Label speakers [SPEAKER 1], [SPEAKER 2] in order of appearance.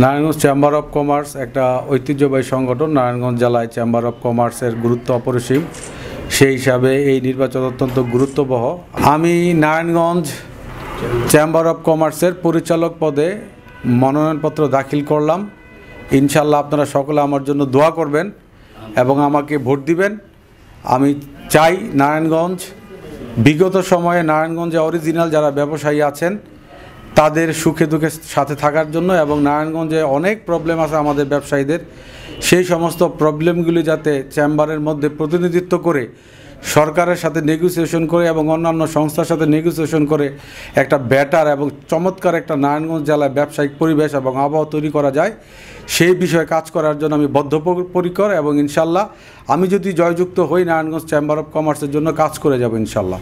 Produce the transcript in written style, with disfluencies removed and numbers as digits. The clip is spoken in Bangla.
[SPEAKER 1] নারায়ণগঞ্জ চেম্বার অফ কমার্স একটা ঐতিহ্যবাহী সংগঠন। নারায়ণগঞ্জ জেলায় চেম্বার অফ কমার্সের গুরুত্ব অপরিসীম, সেই হিসাবে এই নির্বাচন অত্যন্ত গুরুত্ববহ। আমি নারায়ণগঞ্জ চেম্বার অফ কমার্সের পরিচালক পদে মনোনয়নপত্র দাখিল করলাম। ইনশাল্লাহ আপনারা সকলে আমার জন্য দোয়া করবেন এবং আমাকে ভোট দিবেন। আমি চাই নারায়ণগঞ্জ, বিগত সময়ে নারায়ণগঞ্জে অরিজিনাল যারা ব্যবসায়ী আছেন তাদের সুখে দুঃখে সাথে থাকার জন্য, এবং নারায়ণগঞ্জে অনেক প্রবলেম আছে আমাদের ব্যবসায়ীদের, সেই সমস্ত প্রবলেমগুলি যাতে চেম্বারের মধ্যে প্রতিনিধিত্ব করে সরকারের সাথে নেগোসিয়েশন করে এবং অন্যান্য সংস্থার সাথে নেগোসিয়েশন করে একটা বেটার এবং চমৎকার একটা নারায়ণগঞ্জ জেলায় ব্যবসায়িক পরিবেশ এবং আবহাওয়া তৈরি করা যায়, সেই বিষয়ে কাজ করার জন্য আমি বদ্ধপরিকর। এবং ইনশাল্লাহ আমি যদি জয়যুক্ত হই নারায়ণগঞ্জ চেম্বার অফ কমার্সের জন্য কাজ করে যাব ইনশাল্লাহ।